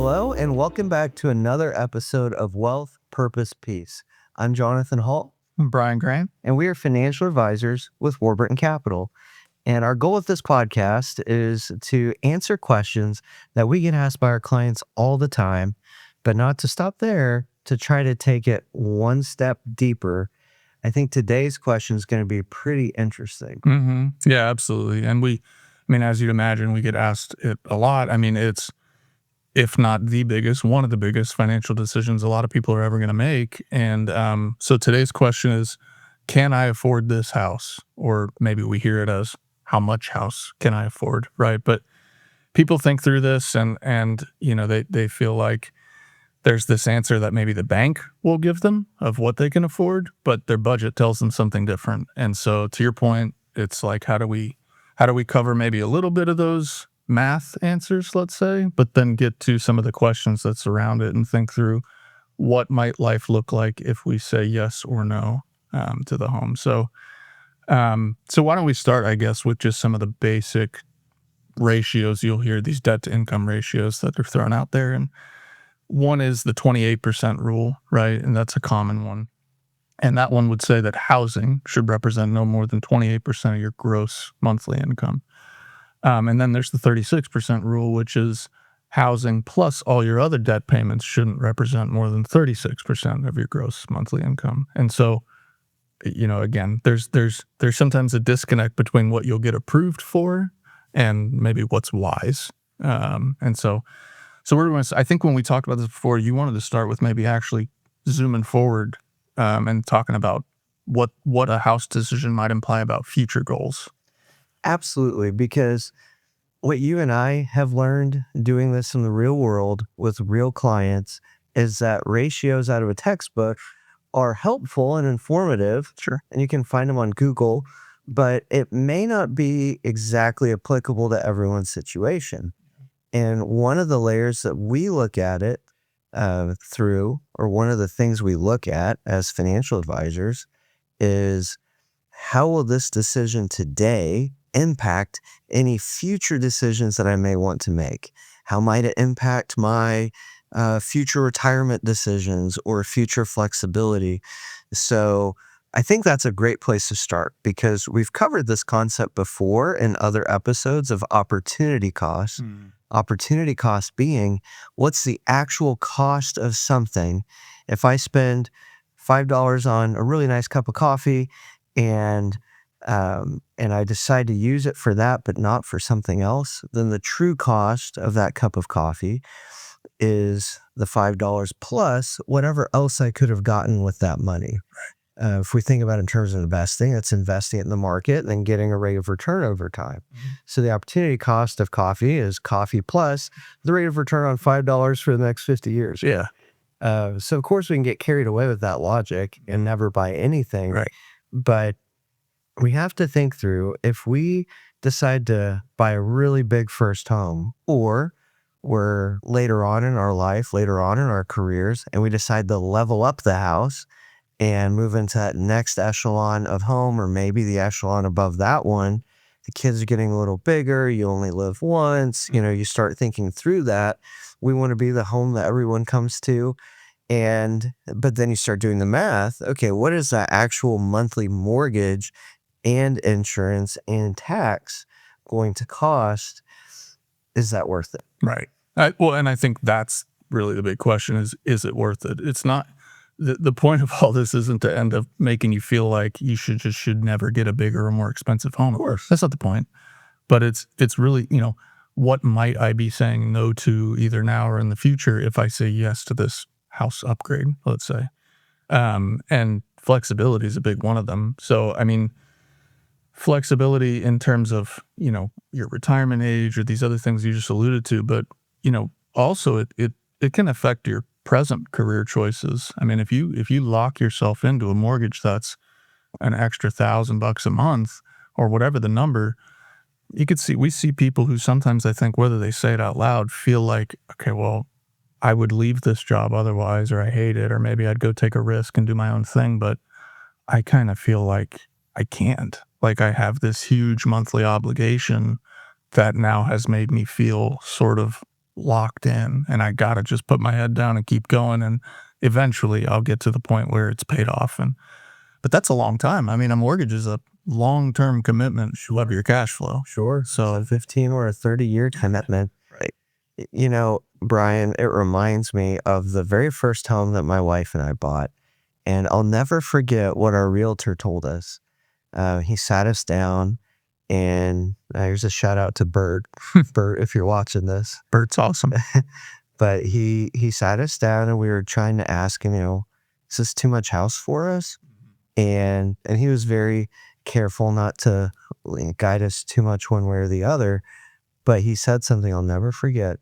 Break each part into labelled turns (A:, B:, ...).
A: Hello, and welcome back to another episode of Wealth, Purpose, Peace. I'm Jonathan Hall,
B: I'm Brian Graham.
A: and we are financial advisors with Warburton Capital. And our goal with this podcast is to answer questions that we get asked by our clients all the time, but not to stop there, to try to take it one step deeper. I think today's question is going to be pretty interesting.
B: Mm-hmm. Yeah, absolutely. And as you'd imagine, we get asked it a lot. It's, if not the biggest, one of the biggest financial decisions a lot of people are ever going to make. And so today's question is, can I afford this house? Or maybe we hear it as, how much house can I afford? Right. But people think through this and they feel like there's this answer that maybe the bank will give them of what they can afford, but their budget tells them something different. And so to your point, it's like, how do we cover maybe a little bit of those math answers, let's say, but then get to some of the questions that surround it and think through what might life look like if we say yes or no to the home. So why don't we start, I guess, with just some of the basic ratios you'll hear, these debt to income ratios that are thrown out there. And one is the 28% rule, right? And that's a common one. And that one would say that housing should represent no more than 28% of your gross monthly income. And then there's the 36% rule, which is housing plus all your other debt payments shouldn't represent more than 36% of your gross monthly income. And so, again, there's sometimes a disconnect between what you'll get approved for and maybe what's wise. So we're going to, I think when we talked about this before, you wanted to start with maybe actually zooming forward and talking about what a house decision might imply about future goals.
A: Absolutely, because what you and I have learned doing this in the real world with real clients is that ratios out of a textbook are helpful and informative.
B: Sure.
A: And you can find them on Google, but it may not be exactly applicable to everyone's situation. And one of the layers that we look at it through, or one of the things we look at as financial advisors, is how will this decision today impact any future decisions that I may want to make? How might it impact my future retirement decisions or future flexibility? So I think that's a great place to start, because we've covered this concept before in other episodes of opportunity costs. Opportunity cost being, what's the actual cost of something? If I spend $5 on a really nice cup of coffee and I decide to use it for that, but not for something else, then the true cost of that cup of coffee is the $5 plus whatever else I could have gotten with that money. If we think about it in terms of investing, it's investing it in the market and then getting a rate of return over time. So the opportunity cost of coffee is coffee plus the rate of return on $5 for the next 50 years.
B: Yeah.
A: So of course we can get carried away with that logic and never buy anything.
B: Right.
A: But we have to think through, if we decide to buy a really big first home, or we're later on in our life, later on in our careers, and we decide to level up the house and move into that next echelon of home, or maybe the echelon above that one, the kids are getting a little bigger, you only live once, you start thinking through that. We want to be the home that everyone comes to. But then you start doing the math. Okay, what is that actual monthly mortgage and insurance and tax going to cost? Is that worth it?
B: Right. And I think that's really the big question is it worth it? It's not. The point of all this isn't to end up making you feel like you should never get a bigger or more expensive home. Of course, that's not the point. But it's really, what might I be saying no to either now or in the future if I say yes to this house upgrade, let's say. And flexibility is a big one of them. So, flexibility in terms of, your retirement age or these other things you just alluded to, but, also it can affect your present career choices. If you lock yourself into a mortgage that's an extra $1,000 a month or whatever the number, we see people who sometimes, I think, whether they say it out loud, feel like, okay, well, I would leave this job otherwise, or I hate it, or maybe I'd go take a risk and do my own thing, but I kind of feel like I can't. Like I have this huge monthly obligation that now has made me feel sort of locked in, and I gotta just put my head down and keep going, and eventually I'll get to the point where it's paid off. And but that's a long time. I mean, a mortgage is a long-term commitment of your cash flow.
A: Sure. So a 15 or a 30-year commitment.
B: Right.
A: Brian, it reminds me of the very first home that my wife and I bought. And I'll never forget what our realtor told us. He sat us down, and here's a shout out to Bert. Bert, if you're watching this.
B: Bert's awesome.
A: But he sat us down, and we were trying to ask him, is this too much house for us? And he was very careful not to guide us too much one way or the other. But he said something I'll never forget.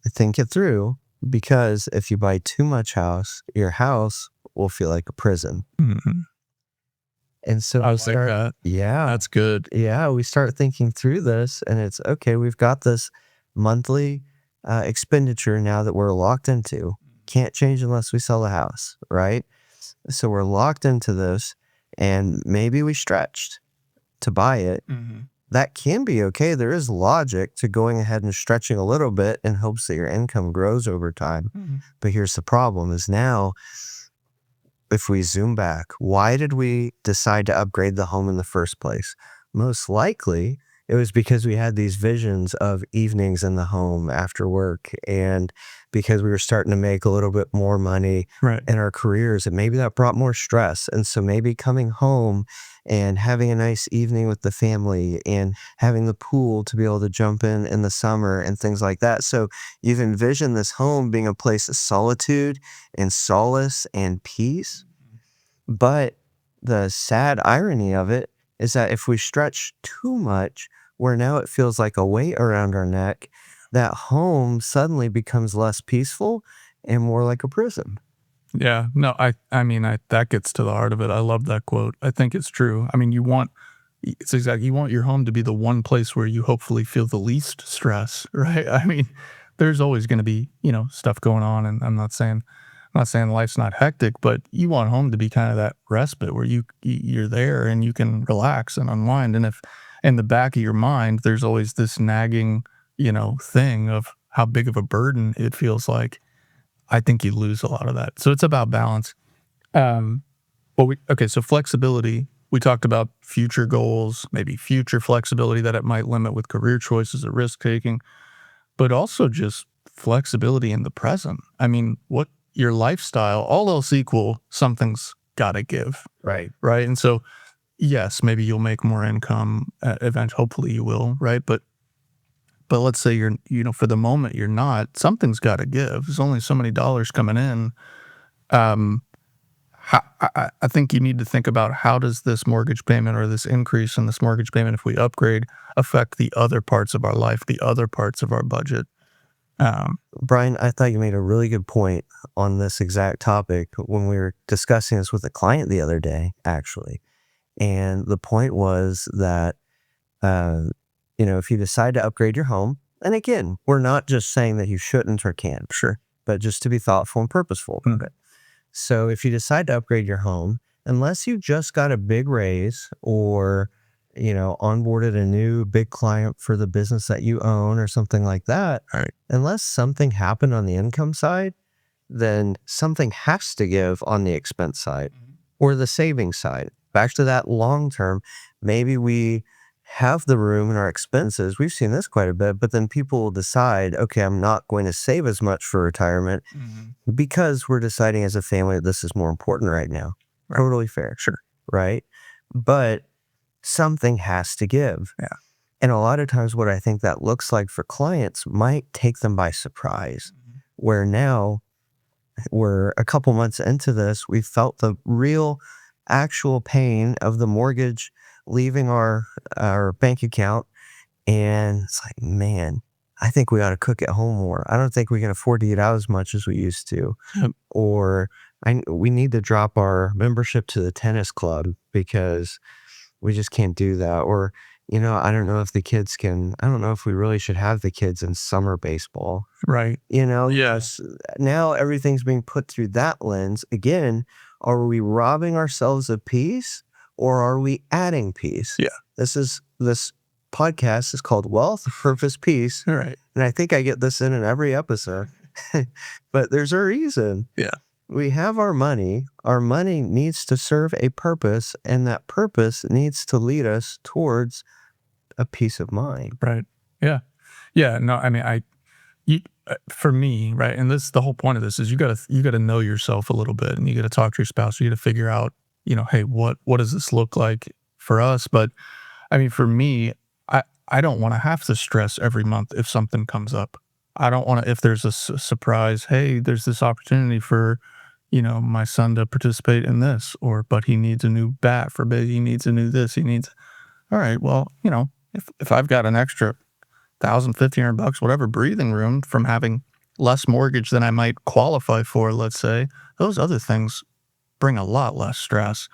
A: Think it through, because if you buy too much house, your house will feel like a prison.
B: Mhm.
A: And so
B: I was like that.
A: yeah,
B: That's good.
A: yeah, we start thinking through this, and it's okay. We've got this monthly expenditure now that we're locked into. Can't change unless we sell the house, right? So we're locked into this, and maybe we stretched to buy it.
B: Mhm.
A: That can be okay. There is logic to going ahead and stretching a little bit in hopes that your income grows over time.
B: Mhm.
A: But here's the problem is now, if we zoom back, why did we decide to upgrade the home in the first place? Most likely, it was because we had these visions of evenings in the home after work, and because we were starting to make a little bit more money
B: Right.
A: in our careers, and maybe that brought more stress. And so maybe coming home and having a nice evening with the family and having the pool to be able to jump in the summer and things like that. So you've envisioned this home being a place of solitude and solace and peace. But the sad irony of it is that if we stretch too much, where now it feels like a weight around our neck, that home suddenly becomes less peaceful and more like a prison.
B: Yeah. No, I mean, that gets to the heart of it. I love that quote. I think it's true. I mean, you want your home to be the one place where you hopefully feel the least stress, right? I mean, there's always going to be, stuff going on, and I'm not saying life's not hectic, but you want home to be kind of that respite where you're there and you can relax and unwind. And if in the back of your mind there's always this nagging, thing of how big of a burden it feels like, I think you lose a lot of that. So it's about balance. Um, so flexibility. We talked about future goals, maybe future flexibility that it might limit with career choices or risk taking, but also just flexibility in the present. I mean, what your lifestyle, all else equal, something's got to give,
A: Right.
B: right? And so, yes, maybe you'll make more income. Hopefully, you will, right? But let's say for the moment you're not. Something's got to give. There's only so many dollars coming in. Um, I think you need to think about, how does this mortgage payment or this increase in this mortgage payment, if we upgrade, affect the other parts of our life, the other parts of our budget.
A: Brian, I thought you made a really good point on this exact topic when we were discussing this with a client the other day, actually. And the point was that, uh, if you decide to upgrade your home, and again, we're not just saying that you shouldn't or can't,
B: Sure.
A: but just to be thoughtful and purposeful about it. So if you decide to upgrade your home, unless you just got a big raise or, onboarded a new big client for the business that you own or something like that,
B: All right.
A: unless something happened on the income side, then something has to give on the expense side or the savings side. Back to that long term, maybe we have the room in our expenses. We've seen this quite a bit, but then people will decide, okay, I'm not going to save as much for retirement because we're deciding as a family that this is more important right now.
B: Right.
A: Totally fair.
B: Sure.
A: Right. But something has to give.
B: Yeah.
A: And a lot of times what I think that looks like for clients might take them by surprise, where now we're a couple months into this, we felt the real actual pain of the mortgage leaving our bank account. And it's like, man, I think we ought to cook at home more. I don't think we can afford to eat out as much as we used to.
B: Yep.
A: Or we need to drop our membership to the tennis club because we just can't do that. Or, I don't know if I don't know if we really should have the kids in summer baseball.
B: Right.
A: Yes. Now everything's being put through that lens. Again, are we robbing ourselves of peace or are we adding peace?
B: Yeah.
A: This podcast is called Wealth, Purpose, Peace.
B: All right.
A: And I think I get this in every episode. But there's a reason.
B: Yeah.
A: We have our money. Our money needs to serve a purpose, and that purpose needs to lead us towards a peace of mind.
B: Right. Yeah. Yeah. No, I mean, for me, right, and this the whole point of this is you gotta know yourself a little bit, and you gotta talk to your spouse. You gotta figure out, hey, what does this look like for us? But I mean, for me, I don't want to have to stress every month if something comes up. I don't want to if there's a surprise. Hey, there's this opportunity for my son to participate in this, but he needs a new bat for bid. He needs a new this. He needs. All right. Well, if I've got an extra $1,000, $1,500, whatever breathing room from having less mortgage than I might qualify for, let's say, those other things bring a lot less stress.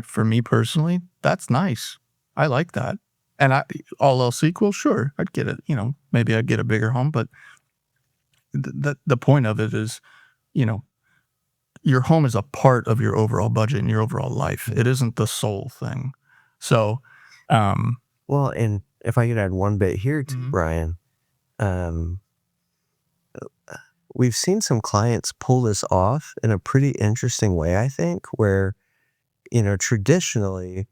B: For me personally, that's nice. I like that. And all else equal, sure, I'd get it. Maybe I'd get a bigger home, but the point of it is, your home is a part of your overall budget and your overall life. It isn't the sole thing. So,
A: Well, and if I could add one bit here too,
B: Mhm.
A: Brian, we've seen some clients pull this off in a pretty interesting way, I think, where, traditionally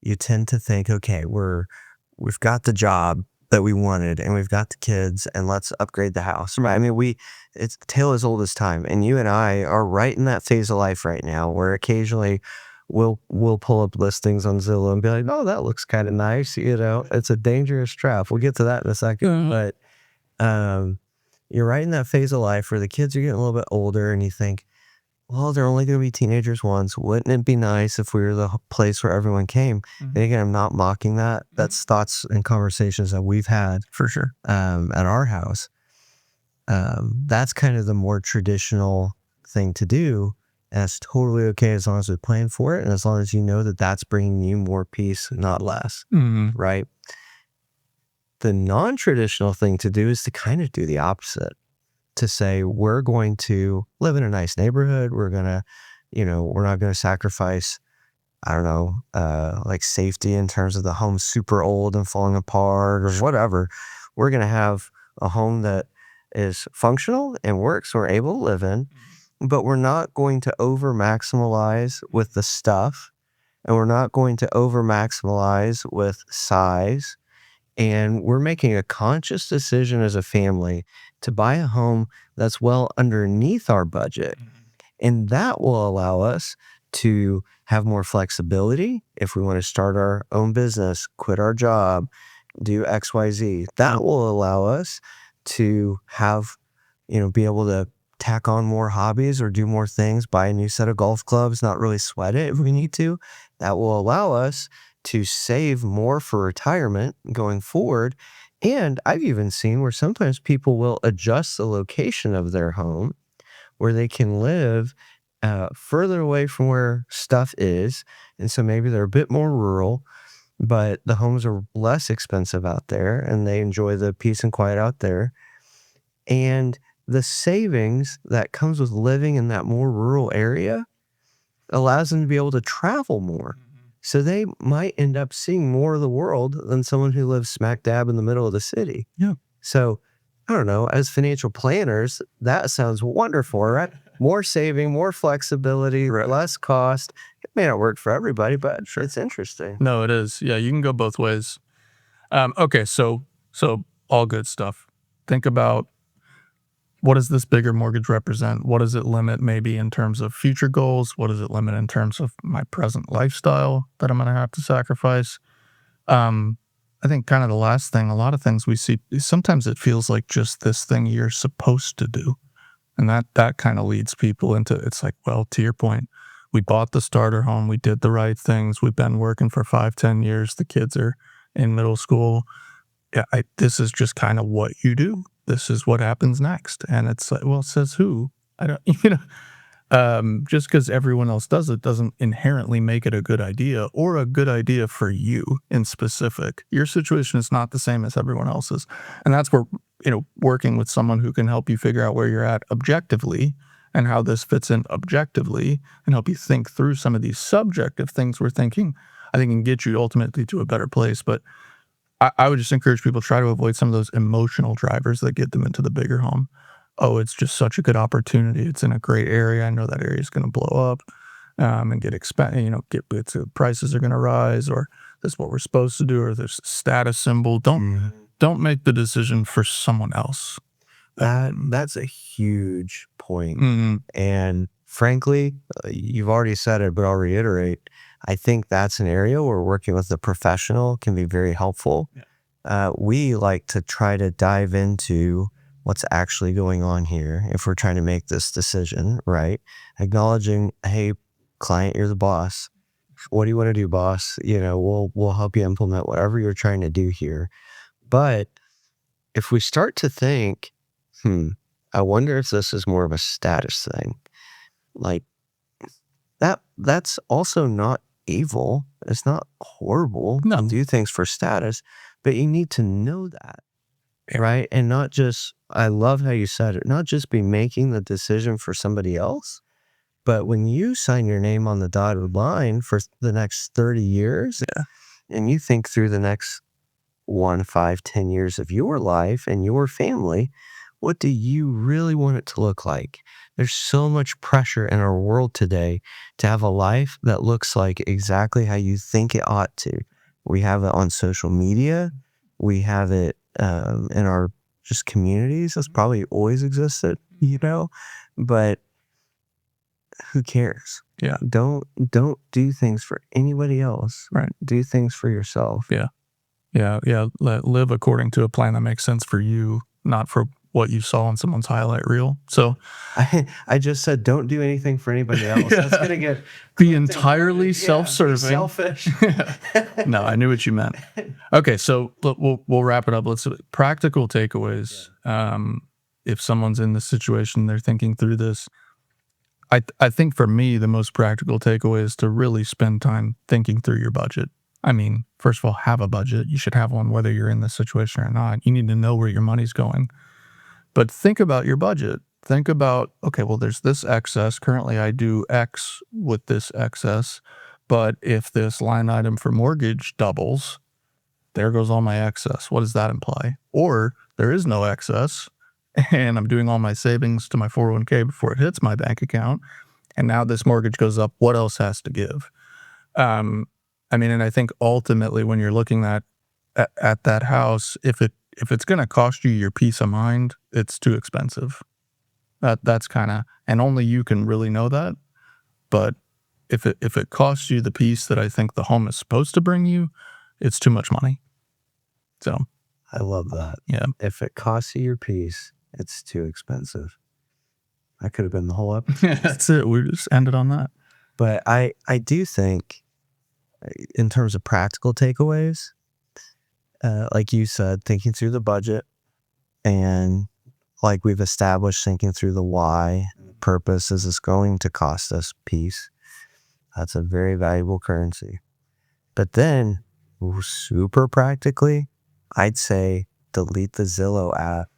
A: you tend to think, okay, we've got the job that we wanted and we've got the kids and let's upgrade the house. Right. I mean, it's tale as old as time. And you and I are right in that phase of life right now where occasionally we'll pull up listings on Zillow and be like, oh, that looks kind of nice. It's a dangerous trap. We'll get to that in a second.
B: Mhm.
A: But you're right in that phase of life where the kids are getting a little bit older and you think, well, they're only going to be teenagers once. Wouldn't it be nice if we were the place where everyone came?
B: Mhm.
A: And again, I'm not mocking that. That's thoughts and conversations that we've had
B: For sure.
A: at our house. That's kind of the more traditional thing to do. And it's totally okay as long as we plan for it and as long as you know that that's bringing you more peace, not less,
B: Mhm.
A: right? The non-traditional thing to do is to kind of do the opposite. To say we're going to live in a nice neighborhood. We're gonna, we're not gonna sacrifice, I don't know, like safety in terms of the home super old and falling apart or whatever. We're gonna have a home that is functional and works. We're able to live in, but we're not going to over maximalize with the stuff, and we're not going to over maximalize with size. And we're making a conscious decision as a family to buy a home that's well underneath our budget. And that will allow us to have more flexibility if we want to start our own business, quit our job, do XYZ. That will allow us to have, be able to tack on more hobbies or do more things, buy a new set of golf clubs, not really sweat it if we need to. That will allow us to save more for retirement going forward. And I've even seen where sometimes people will adjust the location of their home where they can live further away from where stuff is. And so maybe they're a bit more rural, but the homes are less expensive out there and they enjoy the peace and quiet out there. And the savings that comes with living in that more rural area allows them to be able to travel more. So they might end up seeing more of the world than someone who lives smack dab in the middle of the city.
B: Yeah.
A: So I don't know, as financial planners, that sounds wonderful, right? More saving, more flexibility,
B: Right.
A: less cost. It may not work for everybody, but
B: Sure.
A: it's interesting.
B: No, it is. Yeah, you can go both ways. Okay, so all good stuff. Think about what does this bigger mortgage represent? What does it limit maybe in terms of future goals? What does it limit in terms of my present lifestyle that I'm going to have to sacrifice? I think kind of the last thing, a lot of things we see, sometimes it feels like just this thing you're supposed to do. And that kind of leads people into, it's like, well, to your point, we bought the starter home. We did the right things. We've been working for 5, 10 years. The kids are in middle school. Yeah, this is just kind of what you do. This is what happens next. And it's like, well, it says who? I don't, just because everyone else does it doesn't inherently make it a good idea or a good idea for you in specific. Your situation is not the same as everyone else's. And that's where, working with someone who can help you figure out where you're at objectively and how this fits in objectively and help you think through some of these subjective things we're thinking, I think can get you ultimately to a better place. But I would just encourage people to try to avoid some of those emotional drivers that get them into the bigger home. Oh, it's just such a good opportunity. It's in a great area. I know that area is going to blow up, and get prices are going to rise, or this is what we're supposed to do, or there's a status symbol. Don't make the decision for someone else.
A: That's a huge point.
B: Mhm.
A: And frankly, you've already said it, but I'll reiterate. I think that's an area where working with a professional can be very helpful.
B: Yeah.
A: We like to try to dive into what's actually going on here if we're trying to make this decision, right? Acknowledging, hey, client, you're the boss. What do you want to do, boss? We'll help you implement whatever you're trying to do here. But if we start to think, I wonder if this is more of a status thing. Like that's also not evil. It's not horrible to
B: No.
A: do things for status, but you need to know that,
B: Yeah.
A: right? And not just, I love how you said it, not just be making the decision for somebody else, but when you sign your name on the dotted line for the next 30 years,
B: Yeah.
A: and you think through the next 1, 5, 10 years of your life and your family, what do you really want it to look like? There's so much pressure in our world today to have a life that looks like exactly how you think it ought to. We have it on social media. We have it in our just communities. That's probably always existed, but who cares?
B: Yeah.
A: Don't do things for anybody else.
B: Right.
A: Do things for yourself.
B: Yeah. Live according to a plan that makes sense for you, not for what you saw on someone's highlight reel. So
A: I just said don't do anything for anybody else. That's
B: Yeah.
A: gonna get
B: Be entirely
A: be
B: self-serving.
A: selfish.
B: No, I knew what you meant. Okay, so we'll wrap it up. Let's practical takeaways. If someone's in this situation, they're thinking through this. I think for me, the most practical takeaway is to really spend time thinking through your budget. I mean, first of all, have a budget. You should have one whether you're in this situation or not. You need to know where your money's going. But think about your budget. Think about, okay, well, there's this excess. Currently, I do X with this excess. But if this line item for mortgage doubles, there goes all my excess. What does that imply? Or there is no excess and I'm doing all my savings to my 401k before it hits my bank account. And now this mortgage goes up. What else has to give? And I think ultimately when you're looking at that house, if it's going to cost you your peace of mind, it's too expensive. That's kind of, and only you can really know that. But if it costs you the peace that I think the home is supposed to bring you, it's too much money. So
A: I love that.
B: Yeah.
A: If it costs you your peace, it's too expensive. That could have been the whole episode.
B: That's it. We just ended on that.
A: But I do think, in terms of practical takeaways, like you said, thinking through the budget, and like we've established, thinking through the why, purpose, is this going to cost us peace? That's a very valuable currency. But then, super practically, I'd say delete the Zillow app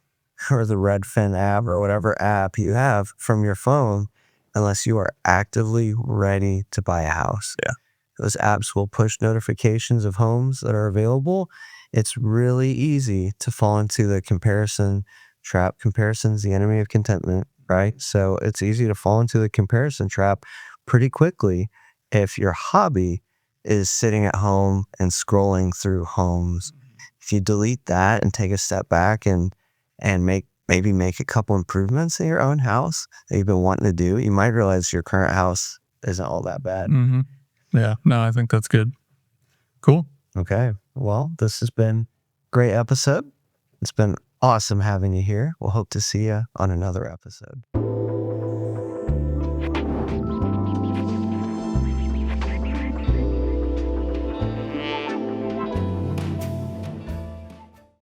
A: or the Redfin app or whatever app you have from your phone unless you are actively ready to buy a house.
B: Yeah.
A: Those apps will push notifications of homes that are available. It's really easy to fall into the comparison trap. Comparison is the enemy of contentment, right? So it's easy to fall into the comparison trap pretty quickly if your hobby is sitting at home and scrolling through homes. If you delete that and take a step back and maybe make a couple improvements in your own house that you've been wanting to do, you might realize your current house isn't all that bad.
B: Mm-hmm. Yeah, no, I think that's good. Cool.
A: Okay. Well, this has been a great episode. It's been awesome having you here. We'll hope to see you on another episode.